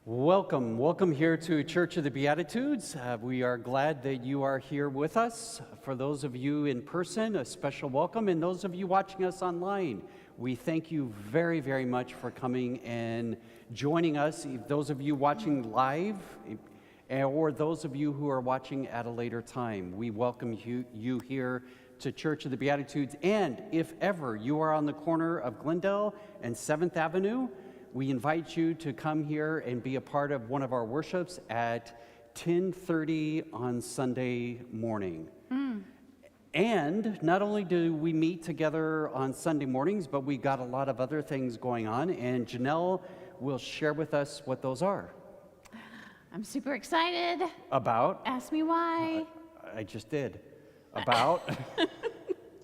Welcome here to Church of the Beatitudes. We are glad that you are here with us. For those of you in person, a special welcome, and those of you watching us online, we thank you very, very much for coming and joining us. Those of you watching live, or those of you who are watching at a later time, we welcome you here to Church of the Beatitudes. And if ever you are on the corner of Glendale and 7th Avenue, we invite you to come here and be a part of one of our worships at 10:30 on Sunday morning. And not only do we meet together on Sunday mornings, but we got a lot of other things going on, and Janelle will share with us what those are. I'm super excited. About? Ask me why. I just did. About?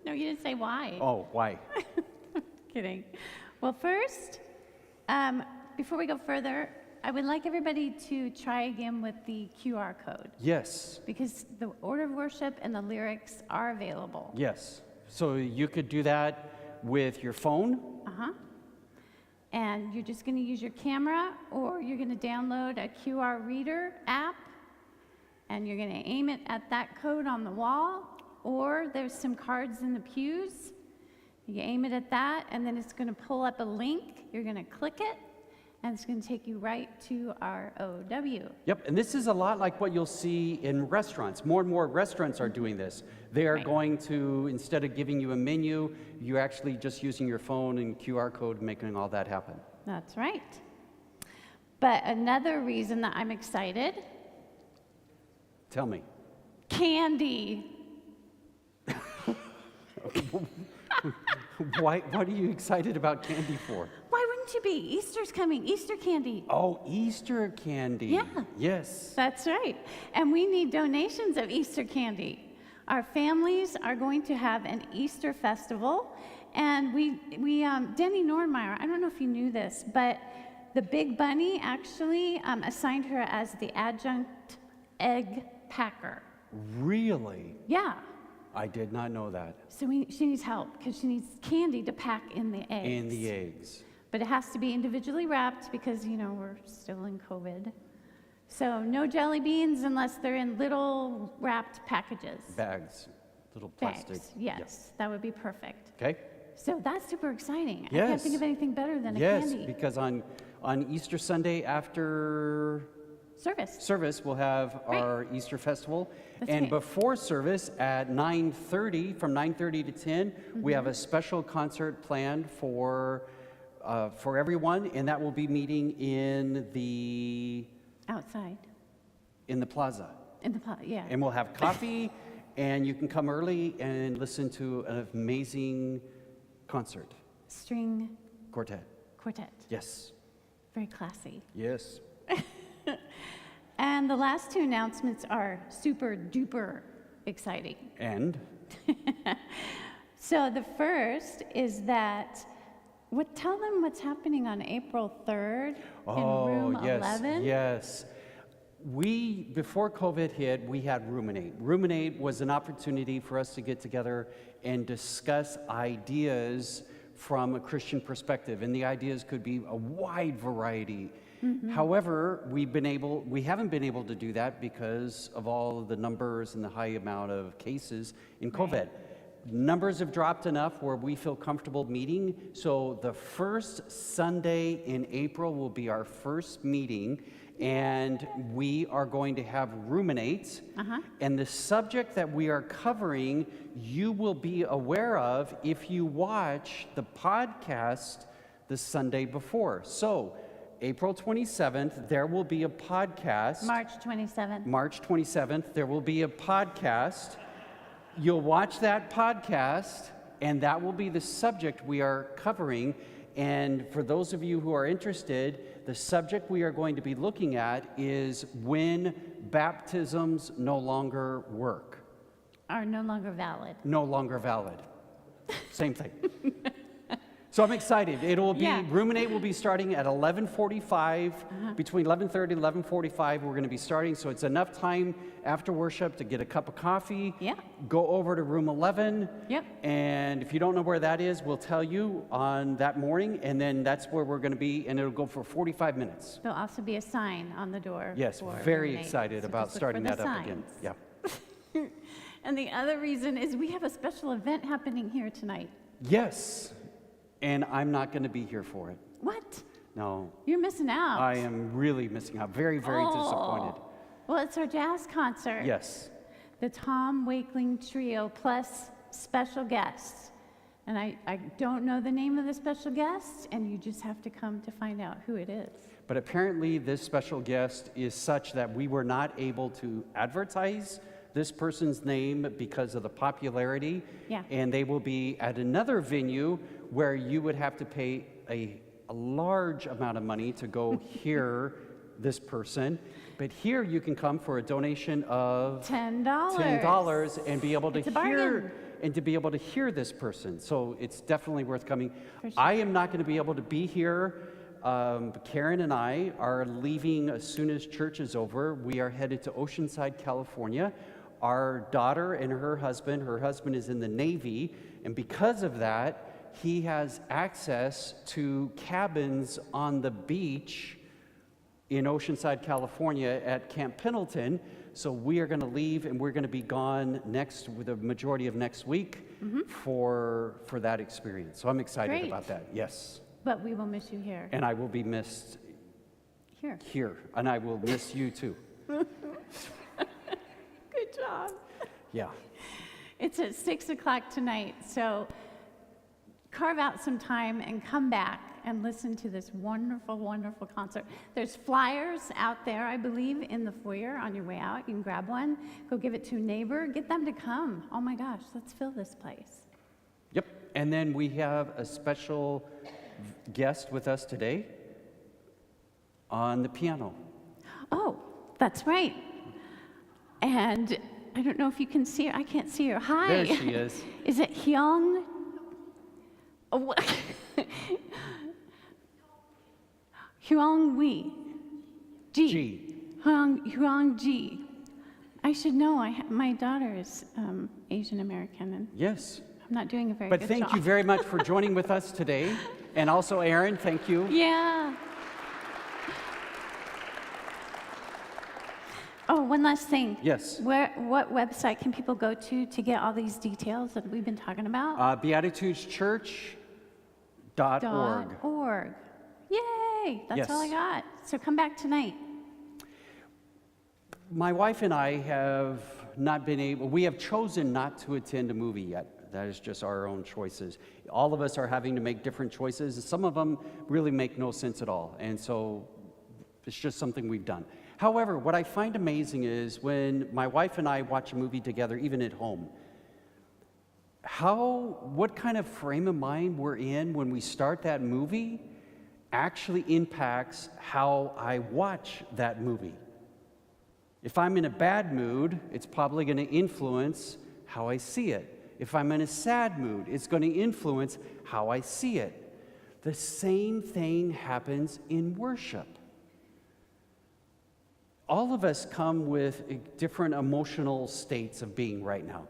No, you didn't say why. Oh, why? Kidding. Well, first, before we go further, I would like everybody to try again with the QR code. Yes. Because the order of worship and the lyrics are available. Yes. So you could do that with your phone. And you're just going to use your camera, or you're going to download a QR reader app, and you're going to aim it at that code on the wall, or there's some cards in the pews. You aim it at that, and then it's going to pull up a link. You're going to click it, and it's going to take you right to our OW. Yep, and this is a lot like what you'll see in restaurants. More and more restaurants are doing this. They are going to, instead of giving you a menu, you're actually just using your phone and QR code, making all that happen. That's right. But another reason that I'm excited. Tell me. Candy. What are you excited about candy for? Why wouldn't you be? Easter's coming. Easter candy. Oh, Easter candy. Yeah. Yes. That's right. And we need donations of Easter candy. Our families are going to have an Easter festival. And we Denny Nordmeyer, I don't know if you knew this, but the Big Bunny actually assigned her as the adjunct egg packer. Really? Yeah. I did not know that. So she needs help because she needs candy to pack in the eggs. In the eggs. But it has to be individually wrapped because, we're still in COVID. So no jelly beans unless they're in little wrapped packages. Bags. Little plastic. Bags, yes. That would be perfect. Okay. So that's super exciting. Yes. I can't think of anything better than a candy. Yes, because on Easter Sunday after service, we'll have our Easter festival. That's and right. before service at 9:30, from 9:30 to 10, we have a special concert planned for everyone, and that will be meeting in the... Outside. In the plaza. Yeah. And we'll have coffee, and you can come early and listen to an amazing concert. String Quartet. Yes. Very classy. Yes. And the last two announcements are super duper exciting. And? So the first is that, tell them what's happening on April 3rd in room 11. Yes. Before COVID hit, we had Ruminate. Ruminate was an opportunity for us to get together and discuss ideas from a Christian perspective. And the ideas could be a wide variety. However, we haven't been able to do that because of all of the numbers and the high amount of cases in COVID. Right. Numbers have dropped enough where we feel comfortable meeting. So the first Sunday in April will be our first meeting, and we are going to have Ruminate. And the subject that we are covering, you will be aware of if you watch the podcast the Sunday before. So April 27th, there will be a podcast. March 27th, there will be a podcast. You'll watch that podcast, and that will be the subject we are covering. And for those of you who are interested, the subject we are going to be looking at is when baptisms no longer work. Are no longer valid. No longer valid. Same thing. So I'm excited. It'll be, Yeah. Ruminate will be starting at 11:45, between 11:30 and 11:45 we're going to be starting, so it's enough time after worship to get a cup of coffee, Yeah. go over to room 11, Yep. and if you don't know where that is, we'll tell you on that morning, and then that's where we're going to be, and it'll go for 45 minutes. There'll also be a sign on the door. Yes, for very Ruminate, excited so about just look starting for the that up again. signs. Yeah. And the other reason is we have a special event happening here tonight. Yes, and I'm not going to be here for it. What? No, You're missing out. I am really missing out. Very, very disappointed. Well, it's our jazz concert. Yes. The Tom Wakeling Trio plus special guests. And I don't know the name of the special guest, and you just have to come to find out who it is. But apparently this special guest is such that we were not able to advertise this person's name because of the popularity. Yeah. And they will be at another venue where you would have to pay a large amount of money to go hear this person. But here you can come for a donation of $10. $10 and be able to It's a bargain. hear this person. So it's definitely worth coming. For sure. I am not going to be able to be here. Karen and I are leaving as soon as church is over. We are headed to Oceanside, California. Our daughter and her husband is in the Navy, and because of that, he has access to cabins on the beach in Oceanside, California at Camp Pendleton. So we are going to leave, and we're going to be gone with the majority of next week for that experience. So I'm excited Great. about that. Yes. But we will miss you here. And I will be missed here, and I will miss you too. Good job. Yeah. It's at 6 o'clock tonight, so carve out some time and come back and listen to this wonderful, wonderful concert. There's flyers out there, I believe, in the foyer on your way out. You can grab one, go give it to a neighbor, get them to come. Oh my gosh, let's fill this place. Yep. And then we have a special guest with us today on the piano. Oh, that's right. And I don't know if you can see her. I can't see her. Hi. There she is. Is it Hyeongji? Oh, what? Hyeongji. G. Hyeongji. I should know. My daughter is Asian American, and Yes. I'm not doing a very But good thank job. you very much for joining with us today. And also, Erin, thank you. Yeah. Oh, one last thing. Yes. What website can people go to get all these details that we've been talking about? Beatitudeschurch.org. .org. Yay! That's all I Yes. got. So come back tonight. My wife and I have not been able, we have chosen not to attend a movie yet. That is just our own choices. All of us are having to make different choices. Some of them really make no sense at all. And so it's just something we've done. However, what I find amazing is when my wife and I watch a movie together, even at home, what kind of frame of mind we're in when we start that movie actually impacts how I watch that movie. If I'm in a bad mood, it's probably going to influence how I see it. If I'm in a sad mood, it's going to influence how I see it. The same thing happens in worship. All of us come with different emotional states of being right now.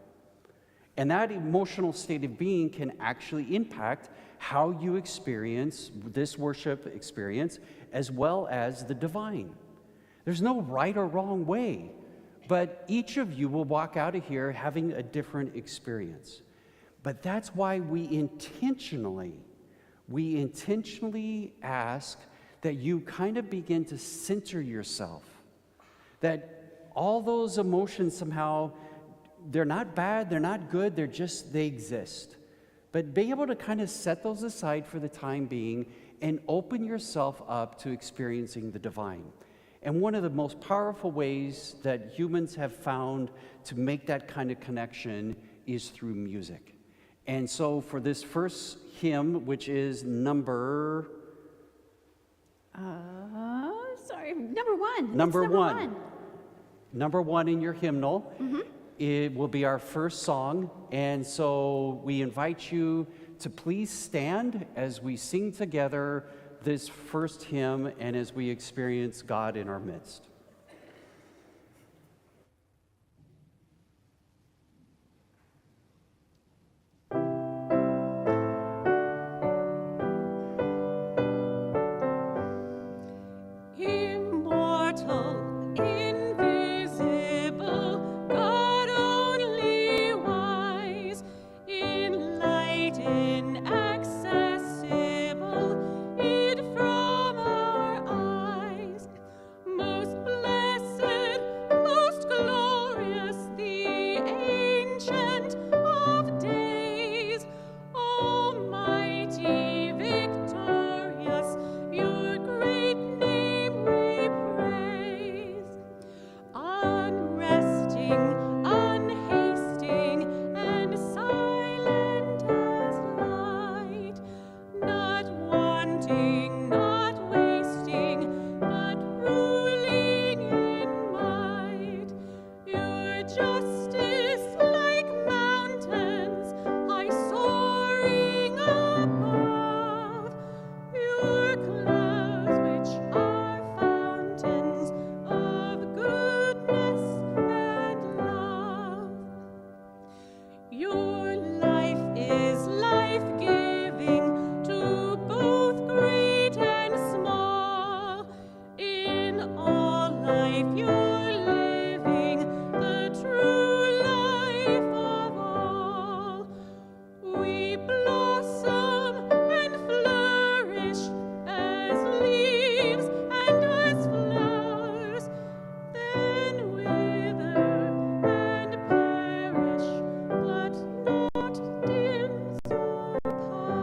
And that emotional state of being can actually impact how you experience this worship experience as well as the divine. There's no right or wrong way, but each of you will walk out of here having a different experience. But that's why we intentionally ask that you kind of begin to center yourself. That all those emotions somehow, they're not bad, they're not good, they exist. But be able to kind of set those aside for the time being and open yourself up to experiencing the divine. And one of the most powerful ways that humans have found to make that kind of connection is through music. And so for this first hymn, which is number one. Number one in your hymnal. It will be our first song. And so we invite you to please stand as we sing together this first hymn and as we experience God in our midst. Immortal, invisible, God only wise, in light inaccessible, hid from our eyes. Most blessed, most glorious, the Ancient of Days, almighty, victorious, your great name we praise. Unresting, unhasting, and silent as light, not wanting, not wasting, but ruling in might. Your justice like mountains, high soaring above, your clouds which are fountains of goodness and love. Your life is life-giving to both great and small. In all life you're living the true life of all. We blossom and flourish as leaves and as flowers, then wither and perish, but not dim surpass.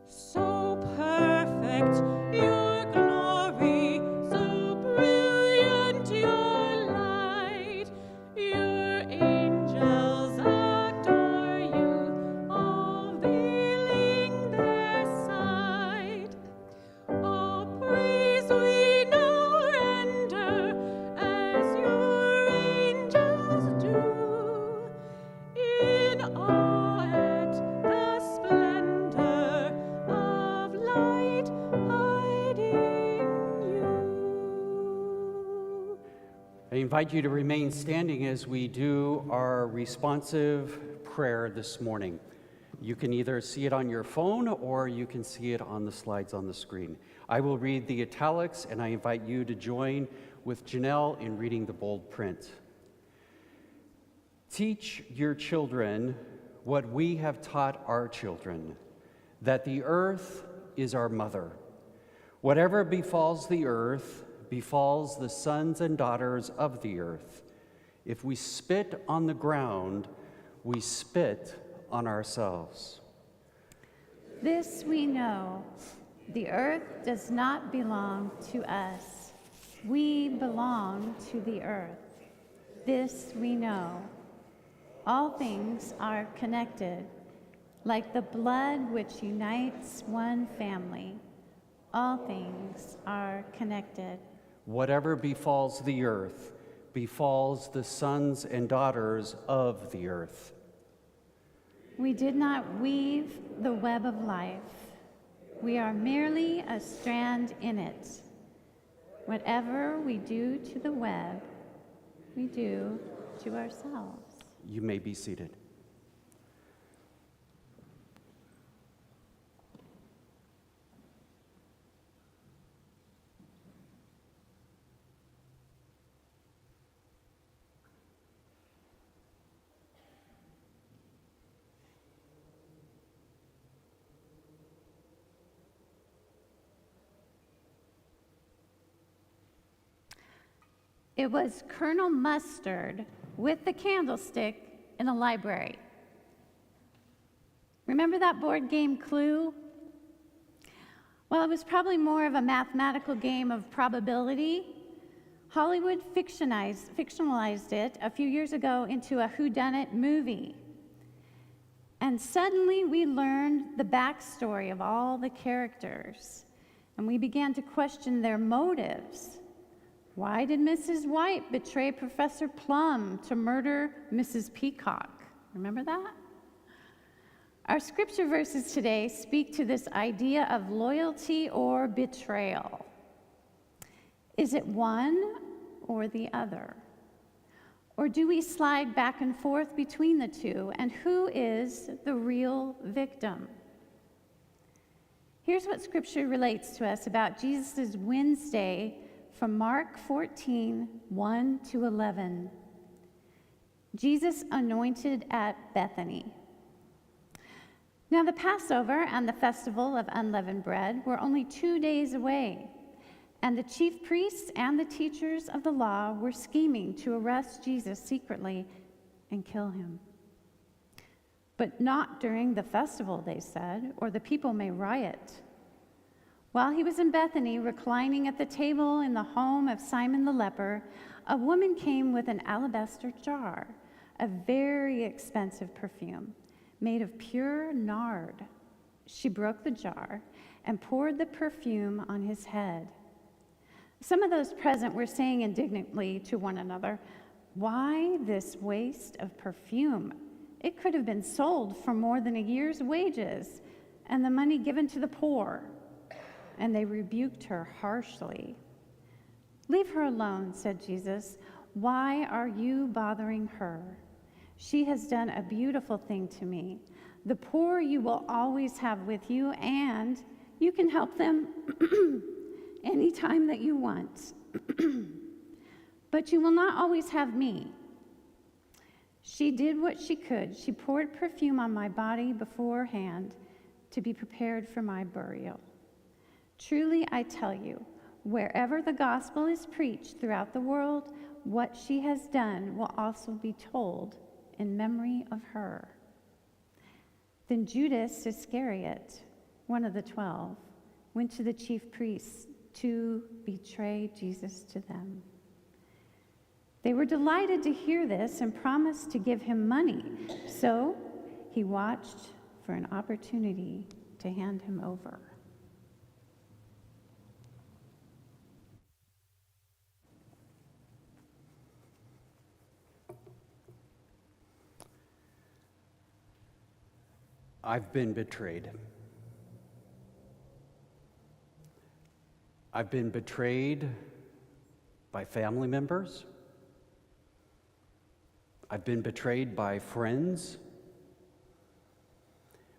So perfect your glory, so brilliant your light, your angels adore you, all veiling their sight. All praise we now render as your angels do, in awe at the splendor of light hiding you. I invite you to remain standing as we do our responsive prayer this morning. You can either see it on your phone or you can see it on the slides on the screen. I will read the italics, and I invite you to join with Janelle in reading the bold print. Teach your children what we have taught our children, that the earth is our mother. Whatever befalls the earth befalls the sons and daughters of the earth. If we spit on the ground, we spit on ourselves. This we know, the earth does not belong to us. We belong to the earth. This we know. All things are connected, like the blood which unites one family. All things are connected. Whatever befalls the earth befalls the sons and daughters of the earth. We did not weave the web of life. We are merely a strand in it. Whatever we do to the web, we do to ourselves. You may be seated. It was Colonel Mustard with the candlestick in the library. Remember that board game Clue? Well, it was probably more of a mathematical game of probability. Hollywood fictionalized it a few years ago into a whodunit movie. And suddenly we learned the backstory of all the characters, and we began to question their motives. Why did Mrs. White betray Professor Plum to murder Mrs. Peacock? Remember that? Our scripture verses today speak to this idea of loyalty or betrayal. Is it one or the other? Or do we slide back and forth between the two? And who is the real victim? Here's what scripture relates to us about Jesus' Wednesday from Mark 14, 1 to 11. Jesus anointed at Bethany. Now the Passover and the festival of unleavened bread were only 2 days away, and the chief priests and the teachers of the law were scheming to arrest Jesus secretly and kill him. But not during the festival, they said, or the people may riot. While he was in Bethany, reclining at the table in the home of Simon the leper, a woman came with an alabaster jar, a very expensive perfume, made of pure nard. She broke the jar and poured the perfume on his head. Some of those present were saying indignantly to one another, "Why this waste of perfume? It could have been sold for more than a year's wages and the money given to the poor." And they rebuked her harshly. "Leave her alone," said Jesus. "Why are you bothering her? She has done a beautiful thing to me. The poor you will always have with you, and you can help them anytime that you want. But you will not always have me. She did what she could. She poured perfume on my body beforehand to be prepared for my burial. Truly, I tell you, wherever the gospel is preached throughout the world, what she has done will also be told in memory of her." Then Judas Iscariot, one of the 12, went to the chief priests to betray Jesus to them. They were delighted to hear this and promised to give him money. So he watched for an opportunity to hand him over. I've been betrayed. I've been betrayed by family members. I've been betrayed by friends.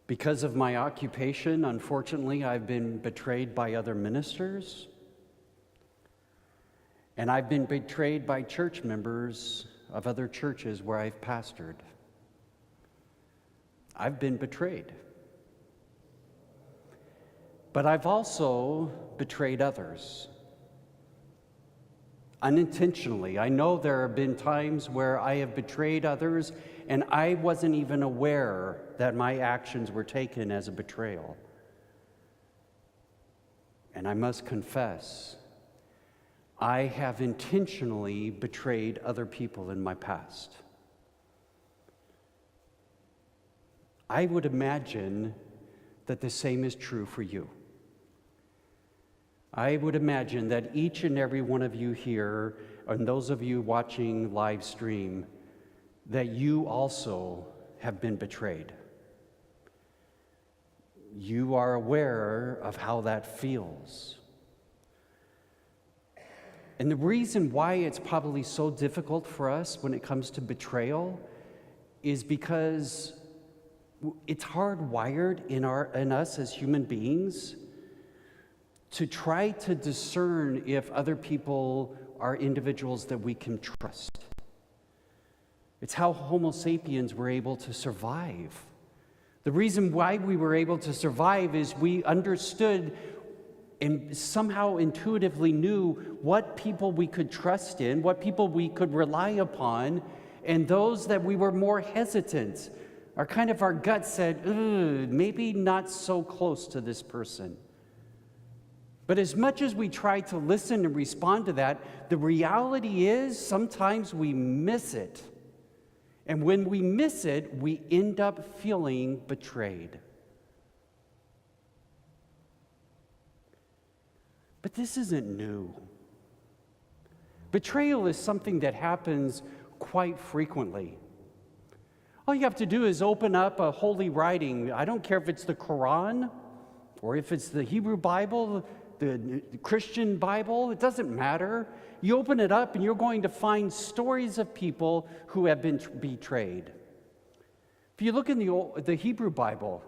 Because of my occupation, unfortunately, I've been betrayed by other ministers. And I've been betrayed by church members of other churches where I've pastored. I've been betrayed. But I've also betrayed others. Unintentionally. I know there have been times where I have betrayed others and I wasn't even aware that my actions were taken as a betrayal. And I must confess, I have intentionally betrayed other people in my past. I would imagine that the same is true for you. I would imagine that each and every one of you here, and those of you watching live stream, that you also have been betrayed. You are aware of how that feels. And the reason why it's probably so difficult for us when it comes to betrayal is because it's hardwired in us as human beings to try to discern if other people are individuals that we can trust. It's how Homo sapiens were able to survive. The reason why we were able to survive is we understood and somehow intuitively knew what people we could trust in, what people we could rely upon, and those that we were more hesitant. Our gut said, maybe not so close to this person. But as much as we try to listen and respond to that, the reality is sometimes we miss it. And when we miss it, we end up feeling betrayed. But this isn't new. Betrayal is something that happens quite frequently. All you have to do is open up a holy writing. I don't care if it's the Quran or if it's the Hebrew Bible, the Christian Bible, it doesn't matter. You open it up and you're going to find stories of people who have been betrayed. If you look in the Hebrew Bible,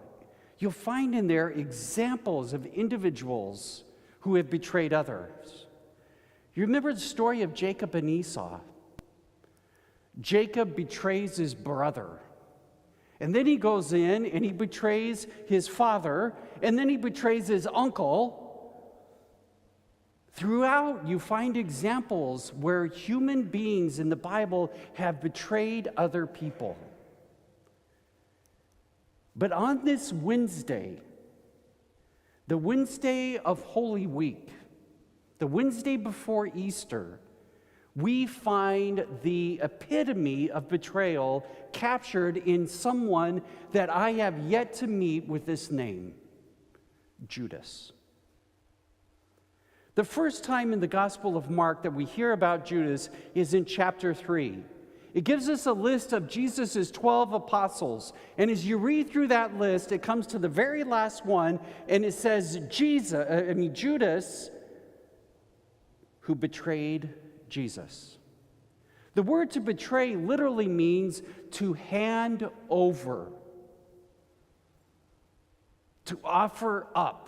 you'll find in there examples of individuals who have betrayed others. You remember the story of Jacob and Esau? Jacob betrays his brother. And then he goes in and he betrays his father, and then he betrays his uncle. Throughout, you find examples where human beings in the Bible have betrayed other people. But on this Wednesday, the Wednesday of Holy Week, the Wednesday before Easter, we find the epitome of betrayal captured in someone that I have yet to meet with this name, Judas. The first time in the Gospel of Mark that we hear about Judas is in chapter 3. It gives us a list of Jesus' 12 apostles. And as you read through that list, it comes to the very last one, and it says Judas, who betrayed Jesus. The word to betray literally means to hand over, to offer up.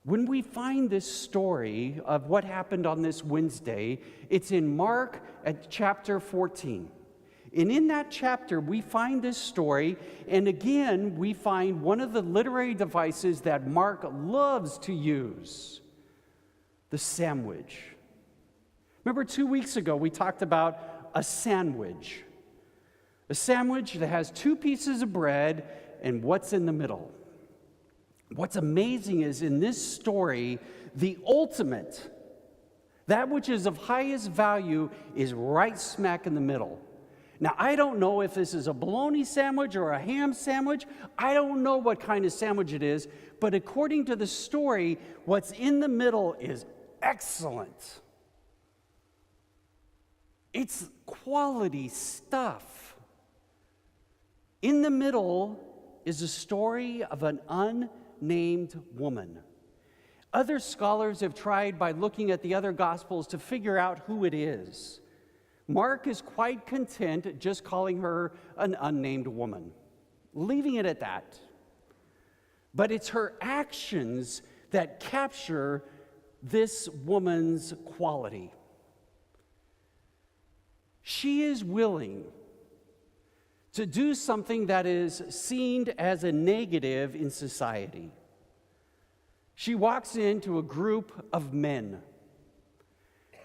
When we find this story of what happened on this Wednesday, it's in Mark at chapter 14. And in that chapter, we find this story, and again, we find one of the literary devices that Mark loves to use, the sandwich. Remember 2 weeks ago, we talked about a sandwich. A sandwich that has two pieces of bread and what's in the middle. What's amazing is in this story, the ultimate, that which is of highest value, is right smack in the middle. Now, I don't know if this is a bologna sandwich or a ham sandwich. I don't know what kind of sandwich it is, but according to the story, what's in the middle is excellent. It's quality stuff. In the middle is a story of an unnamed woman. Other scholars have tried by looking at the other Gospels to figure out who it is. Mark is quite content just calling her an unnamed woman, leaving it at that. But it's her actions that capture this woman's quality. She is willing to do something that is seen as a negative in society. She walks into a group of men,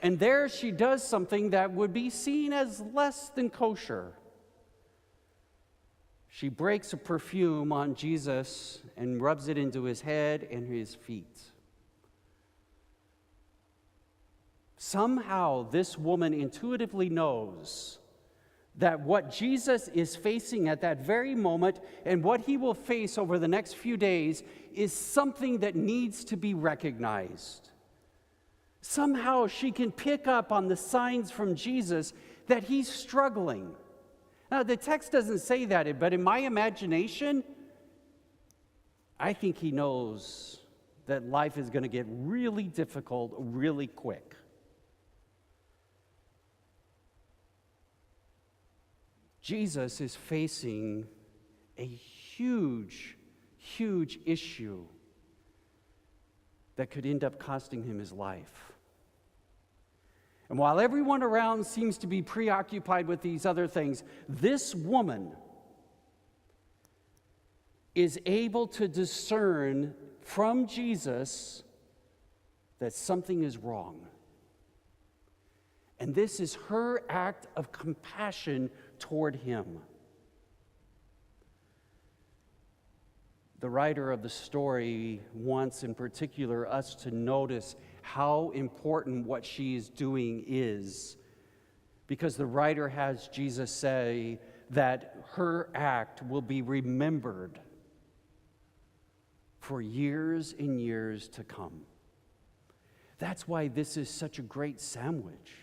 and there she does something that would be seen as less than kosher. She breaks a perfume on Jesus and rubs it into his head and his feet. Somehow this woman intuitively knows that what Jesus is facing at that very moment and what he will face over the next few days is something that needs to be recognized. Somehow she can pick up on the signs from Jesus that he's struggling. Now, the text doesn't say that, but in my imagination, I think he knows that life is going to get really difficult really quick. Jesus is facing a huge, huge issue that could end up costing him his life. And while everyone around seems to be preoccupied with these other things, this woman is able to discern from Jesus that something is wrong. And this is her act of compassion toward him. The writer of the story wants in particular us to notice how important what she is doing is, because the writer has Jesus say that her act will be remembered for years and years to come. That's why this is such a great sandwich.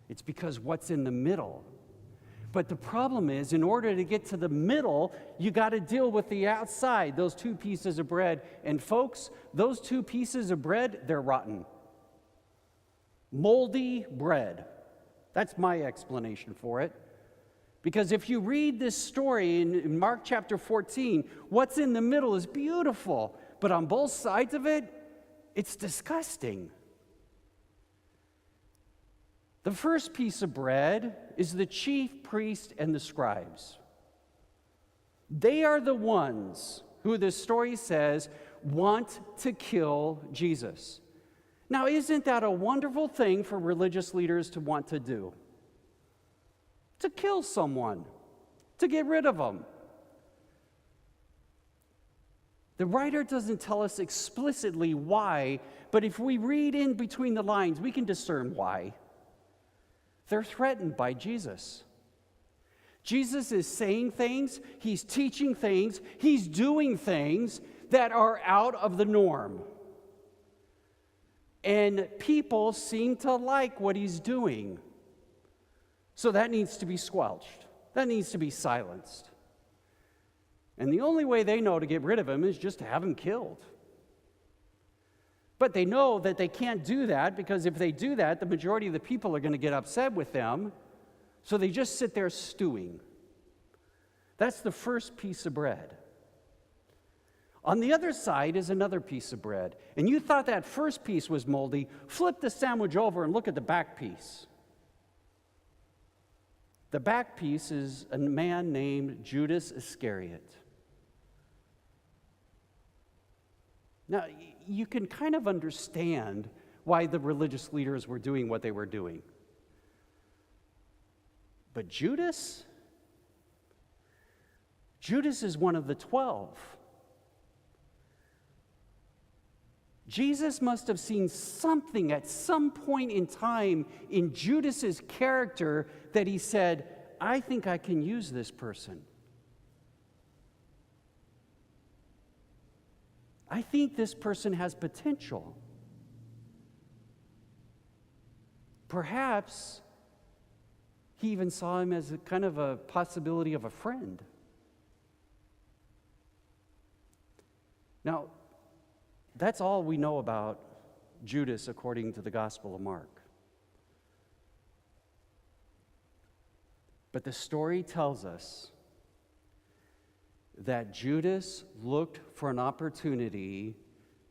It's because what's in the middle But the problem is, in order to get to the middle, you got to deal with the outside, those two pieces of bread. And folks, those two pieces of bread, they're rotten. Moldy bread. That's my explanation for it. Because if you read this story in Mark chapter 14, what's in the middle is beautiful. But on both sides of it, it's disgusting. The first piece of bread is the chief priest and the scribes. They are the ones who, the story says, want to kill Jesus. Now, isn't that a wonderful thing for religious leaders to want to do? To kill someone, to get rid of them. The writer doesn't tell us explicitly why, but if we read in between the lines, we can discern why. They're threatened by Jesus. Jesus is saying things, he's teaching things, he's doing things that are out of the norm. And people seem to like what he's doing. So that needs to be squelched. That needs to be silenced. And the only way they know to get rid of him is just to have him killed. But they know that they can't do that because if they do that, the majority of the people are going to get upset with them. So they just sit there stewing. That's the first piece of bread. On the other side is another piece of bread. And you thought that first piece was moldy. Flip the sandwich over and look at the back piece. The back piece is a man named Judas Iscariot. Now, you can kind of understand why the religious leaders were doing what they were doing. But Judas is one of the 12. Jesus must have seen something at some point in time in Judas's character that he said, I think I can use this person. I think this person has potential. Perhaps he even saw him as a kind of a possibility of a friend. Now, that's all we know about Judas according to the Gospel of Mark. But the story tells us that Judas looked for an opportunity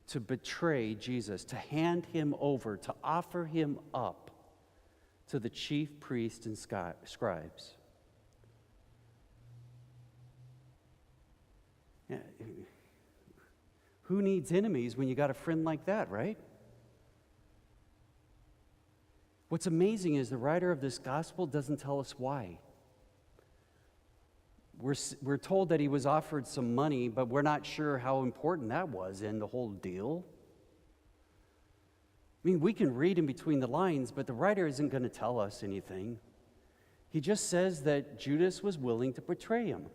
to betray Jesus, to hand him over, to offer him up to the chief priests and scribes. Yeah, who needs enemies when you got a friend like that, right? What's amazing is the writer of this gospel doesn't tell us why. We're told that he was offered some money, but we're not sure how important that was in the whole deal. I mean, we can read in between the lines, but the writer isn't going to tell us anything. He just says that Judas was willing to betray him.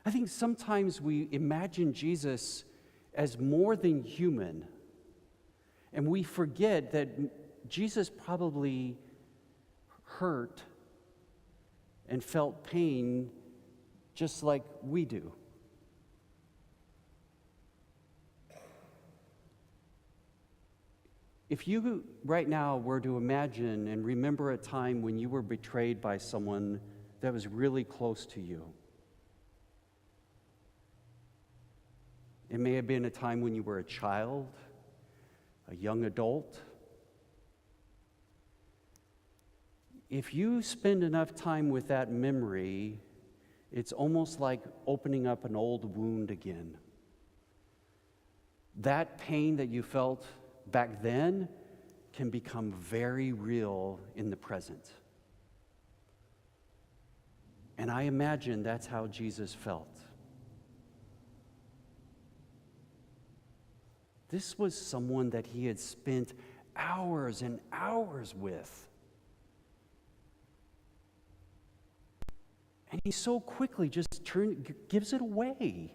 I think sometimes we imagine Jesus as more than human, and we forget that Jesus probably hurt and felt pain just like we do. If you right now were to imagine and remember a time when you were betrayed by someone that was really close to you, it may have been a time when you were a child, a young adult. If you spend enough time with that memory, it's almost like opening up an old wound again. That pain that you felt back then can become very real in the present. And I imagine that's how Jesus felt. This was someone that he had spent hours and hours with. And he so quickly just gives it away.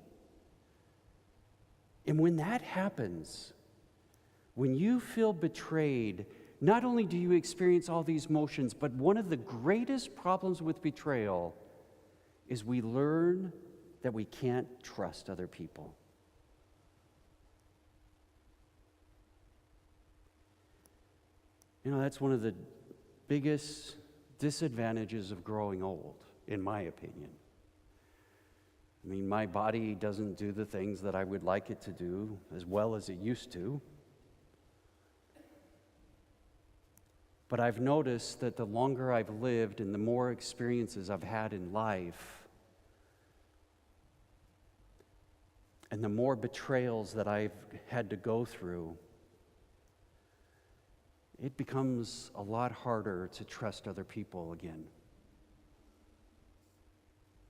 And when that happens, when you feel betrayed, not only do you experience all these motions, but one of the greatest problems with betrayal is we learn that we can't trust other people. You know, that's one of the biggest disadvantages of growing old, in my opinion. I mean, my body doesn't do the things that I would like it to do as well as it used to. But I've noticed that the longer I've lived and the more experiences I've had in life, and the more betrayals that I've had to go through, it becomes a lot harder to trust other people again.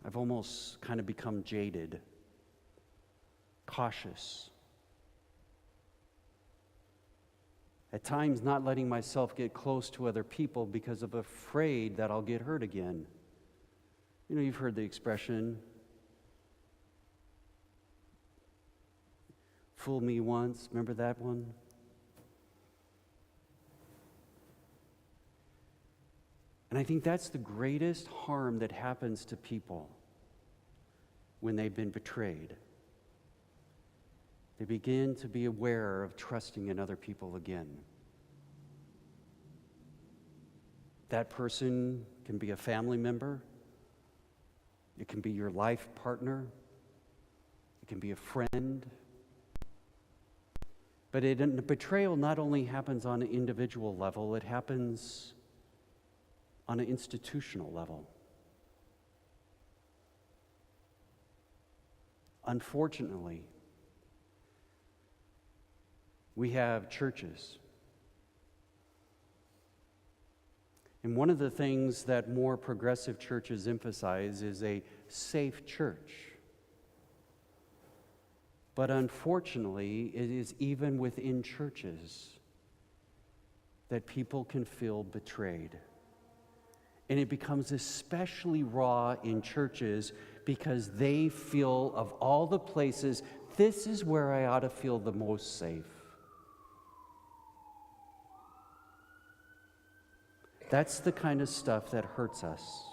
I've almost kind of become jaded, cautious. At times not letting myself get close to other people because I'm afraid that I'll get hurt again. You know, you've heard the expression, fool me once, remember that one? And I think that's the greatest harm that happens to people when they've been betrayed. They begin to be aware of trusting in other people again. That person can be a family member. It can be your life partner. It can be a friend. But betrayal not only happens on an individual level, it happens on an institutional level. Unfortunately, we have churches. And one of the things that more progressive churches emphasize is a safe church. But unfortunately, it is even within churches that people can feel betrayed. And it becomes especially raw in churches because they feel, of all the places, this is where I ought to feel the most safe. That's the kind of stuff that hurts us.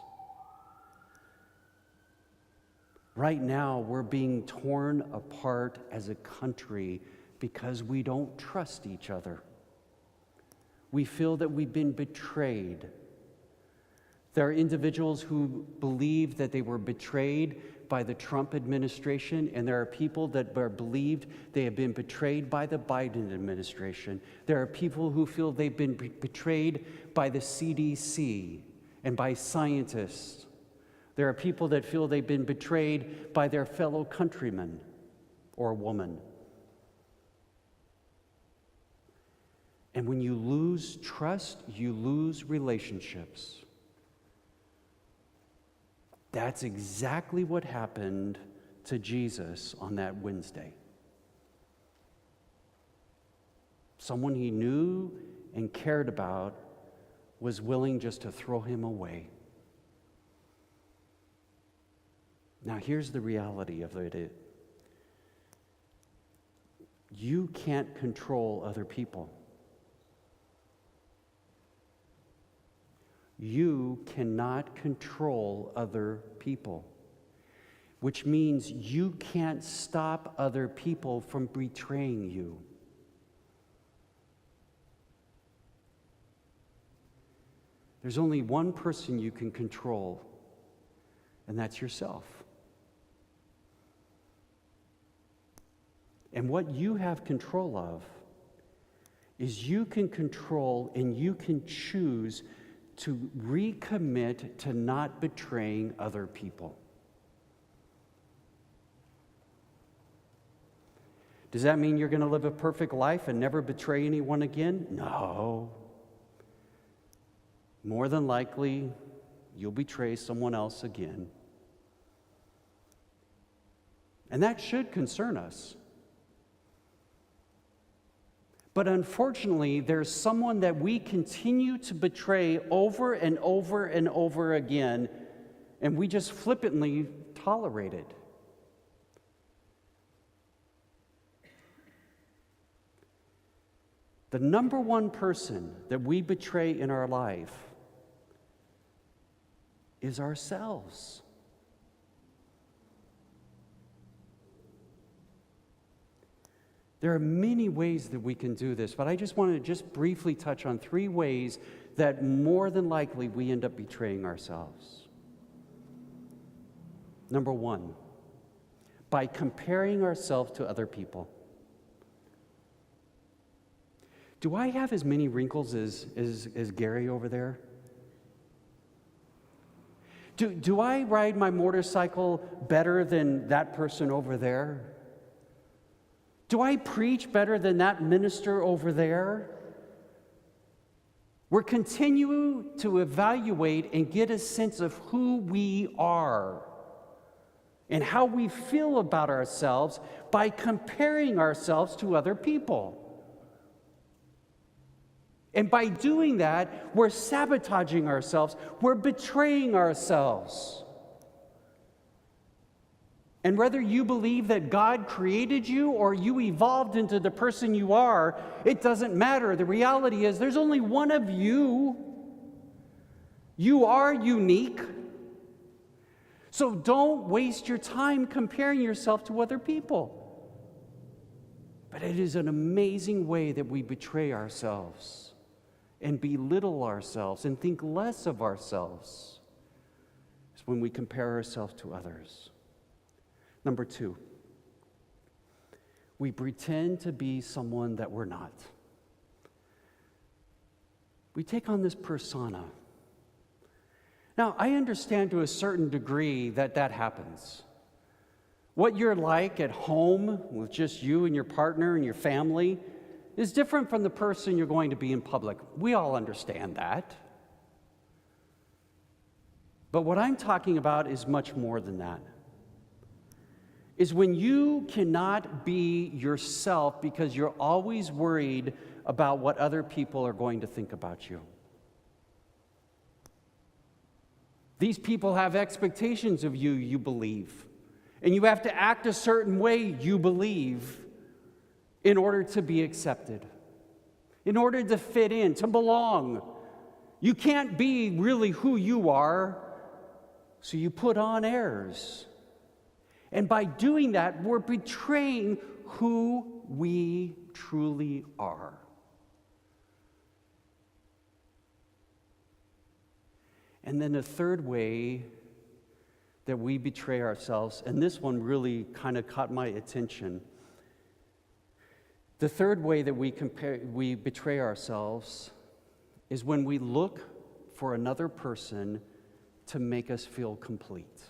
Right now, we're being torn apart as a country because we don't trust each other. We feel that we've been betrayed. There are individuals who believe that they were betrayed by the Trump administration, and there are people that are believed they have been betrayed by the Biden administration. There are people who feel they've been betrayed by the CDC and by scientists. There are people that feel they've been betrayed by their fellow countryman or woman. And when you lose trust, you lose relationships. That's exactly what happened to Jesus on that Wednesday. Someone he knew and cared about was willing just to throw him away. Now, here's the reality of it. You can't control other people. You cannot control other people, which means you can't stop other people from betraying you. There's only one person you can control, and that's yourself. And what you have control of is you can control and you can choose to recommit to not betraying other people. Does that mean you're going to live a perfect life and never betray anyone again? No. More than likely, you'll betray someone else again. And that should concern us. But unfortunately, there's someone that we continue to betray over and over and over again, and we just flippantly tolerate it. The number one person that we betray in our life is ourselves. There are many ways that we can do this, but I just want to just briefly touch on 3 ways that more than likely we end up betraying ourselves. Number 1, by comparing ourselves to other people. Do I have as many wrinkles as Gary over there? Do I ride my motorcycle better than that person over there? Do I preach better than that minister over there? We're continuing to evaluate and get a sense of who we are and how we feel about ourselves by comparing ourselves to other people. And by doing that, we're sabotaging ourselves, we're betraying ourselves. And whether you believe that God created you or you evolved into the person you are, it doesn't matter. The reality is there's only one of you. You are unique. So don't waste your time comparing yourself to other people. But it is an amazing way that we betray ourselves and belittle ourselves and think less of ourselves. It's when we compare ourselves to others. Number 2, we pretend to be someone that we're not. We take on this persona. Now, I understand to a certain degree that happens. What you're like at home with just you and your partner and your family is different from the person you're going to be in public. We all understand that. But what I'm talking about is much more than that. Is when you cannot be yourself because you're always worried about what other people are going to think about you. These people have expectations of you, you believe. And you have to act a certain way, you believe, in order to be accepted, in order to fit in, to belong. You can't be really who you are, so you put on airs. And by doing that, we're betraying who we truly are. And then the third way that we betray ourselves, and this one really kind of caught my attention. The third way that we betray ourselves is when we look for another person to make us feel complete.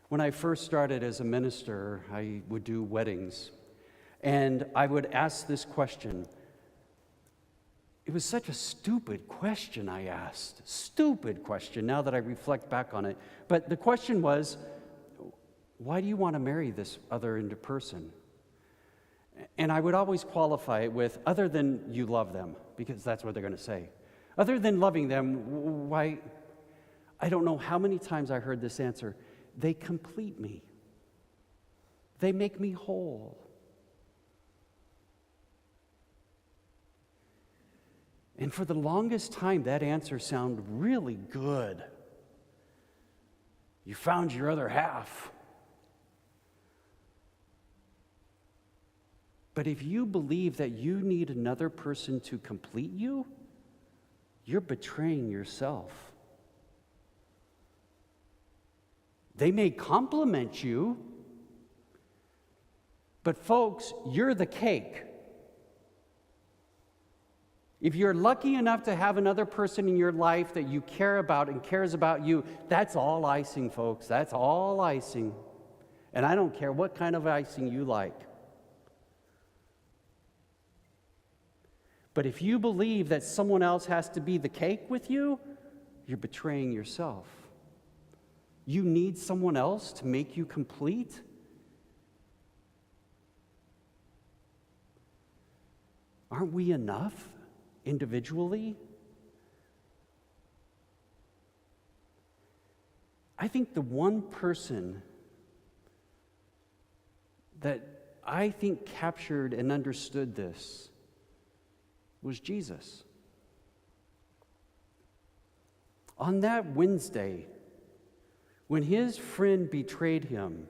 When I first started as a minister, I would do weddings, and I would ask this question. It was such a stupid question I asked. Stupid question, now that I reflect back on it. But the question was, why do you want to marry this other person? And I would always qualify it with, other than you love them, because that's what they're going to say. Other than loving them, why? I don't know how many times I heard this answer. They complete me. They make me whole. And for the longest time, that answer sounded really good. You found your other half. But if you believe that you need another person to complete you, you're betraying yourself. They may compliment you, but folks, you're the cake. If you're lucky enough to have another person in your life that you care about and cares about you, that's all icing, folks. That's all icing. And I don't care what kind of icing you like. But if you believe that someone else has to be the cake with you, you're betraying yourself. You need someone else to make you complete? Aren't we enough individually? I think the one person that I think captured and understood this was Jesus. On that Wednesday, when his friend betrayed him,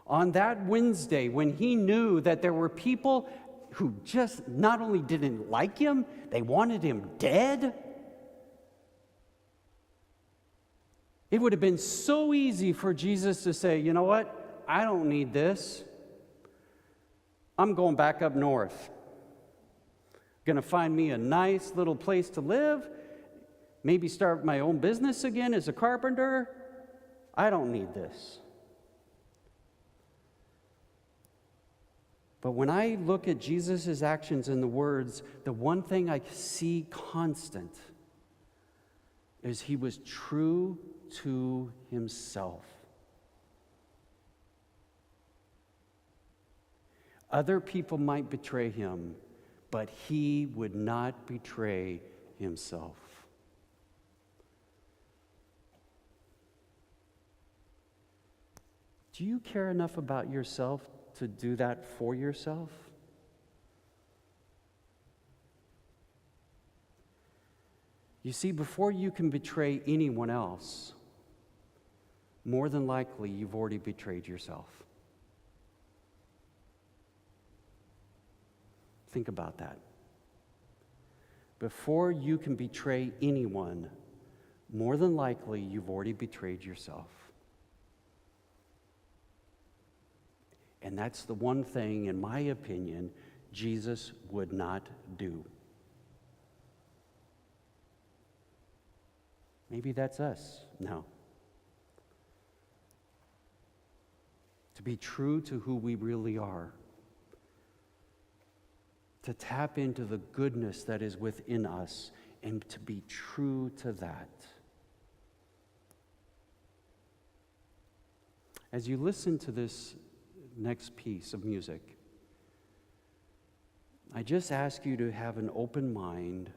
on that Wednesday, when he knew that there were people who just not only didn't like him, they wanted him dead, it would have been so easy for Jesus to say, you know what? I don't need this. I'm going back up north. Going to find me a nice little place to live, maybe start my own business again as a carpenter. I don't need this. But when I look at Jesus' actions and the words, the one thing I see constant is he was true to himself. Other people might betray him, but he would not betray himself. Do you care enough about yourself to do that for yourself? You see, before you can betray anyone else, more than likely you've already betrayed yourself. Think about that. Before you can betray anyone, more than likely you've already betrayed yourself. And that's the one thing, in my opinion, Jesus would not do. Maybe that's us. No. To be true to who we really are. To tap into the goodness that is within us and to be true to that. As you listen to this next piece of music, I just ask you to have an open mind.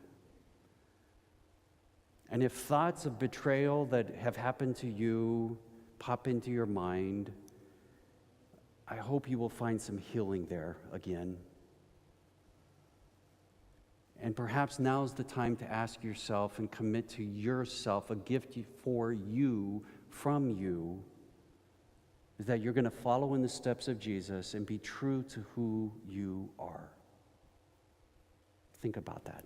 And if thoughts of betrayal that have happened to you pop into your mind, I hope you will find some healing there again. And perhaps now's the time to ask yourself and commit to yourself a gift for you, from you, is that you're going to follow in the steps of Jesus and be true to who you are. Think about that.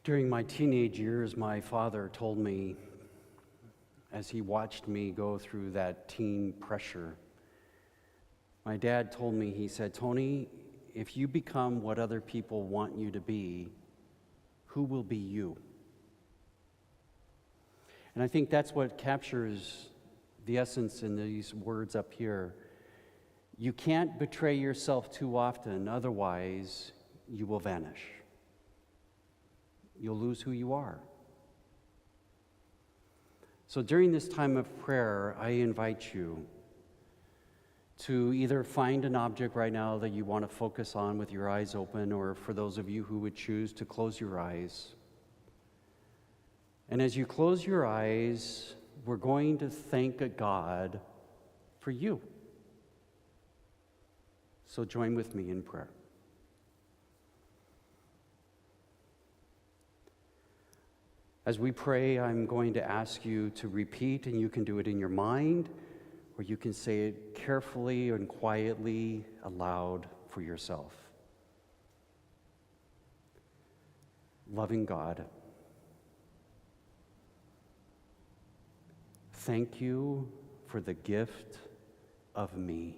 During my teenage years, my father told me, as he watched me go through that teen pressure, my dad told me, he said, "Tony, if you become what other people want you to be, who will be you?" And I think that's what captures the essence in these words up here. You can't betray yourself too often, otherwise you will vanish. You'll lose who you are. So during this time of prayer, I invite you to either find an object right now that you want to focus on with your eyes open, or for those of you who would choose to close your eyes. And as you close your eyes, we're going to thank God for you. So join with me in prayer. As we pray, I'm going to ask you to repeat, and you can do it in your mind, or you can say it carefully and quietly aloud for yourself. Loving God, thank you for the gift of me.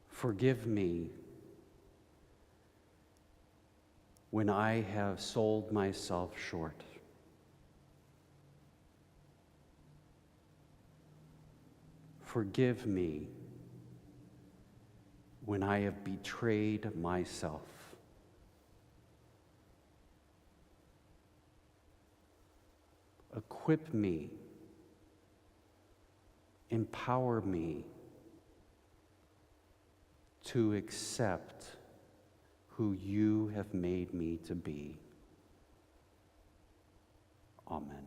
Forgive me when I have sold myself short. Forgive me when I have betrayed myself. Equip me, empower me to accept who you have made me to be. Amen.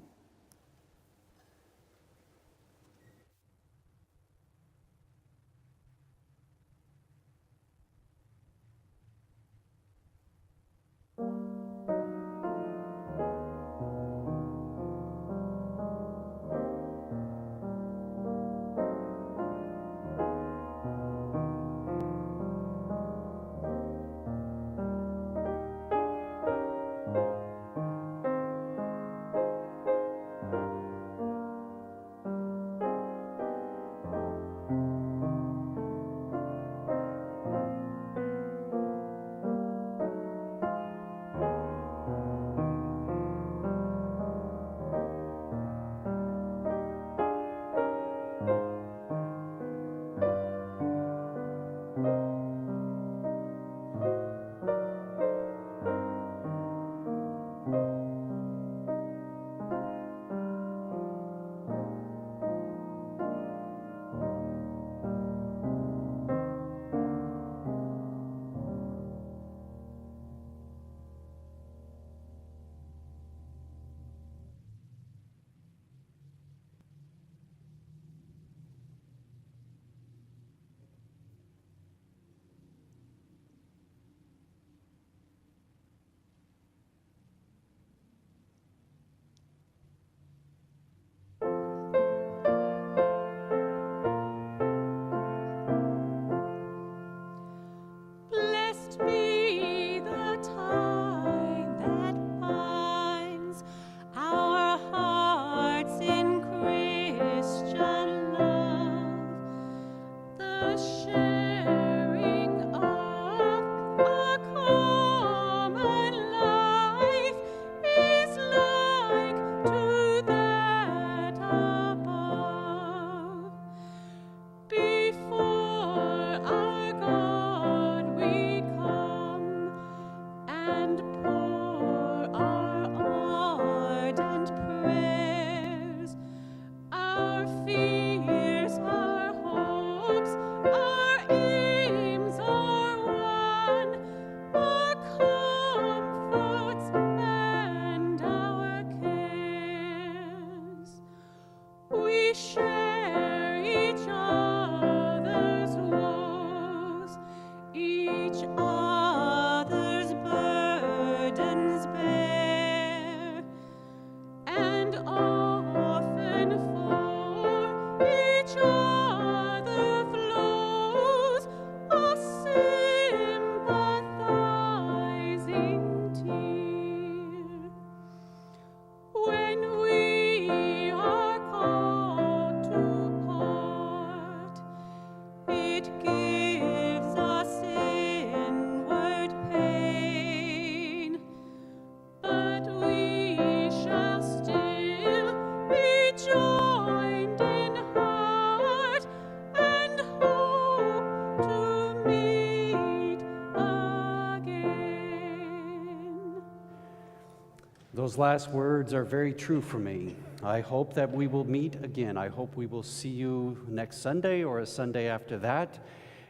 Those last words are very true for me. I hope that we will meet again. I hope we will see you next Sunday or a Sunday after that.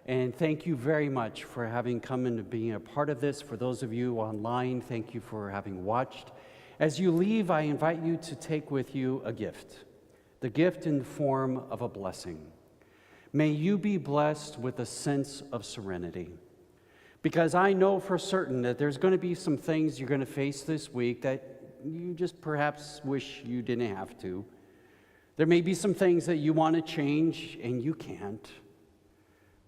And thank you very much for having come and being a part of this. For those of you online, thank you for having watched. As you leave, I invite you to take with you a gift, the gift in the form of a blessing. May you be blessed with a sense of serenity. Because I know for certain that there's going to be some things you're going to face this week that you just perhaps wish you didn't have to. There may be some things that you want to change and you can't.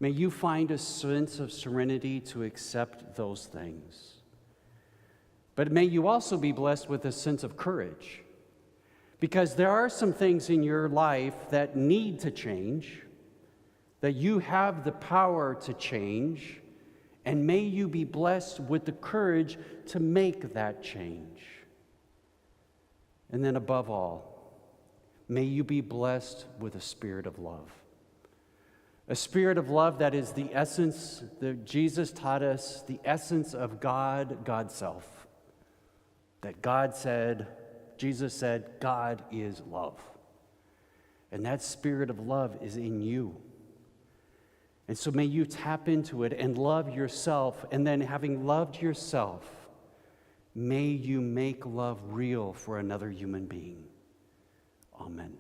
May you find a sense of serenity to accept those things. But may you also be blessed with a sense of courage. Because there are some things in your life that need to change, that you have the power to change. And may you be blessed with the courage to make that change. And then above all, may you be blessed with a spirit of love. A spirit of love that is the essence that Jesus taught us, the essence of God, God's self. That God said, Jesus said, God is love. And that spirit of love is in you. And so may you tap into it and love yourself. And then having loved yourself, may you make love real for another human being. Amen.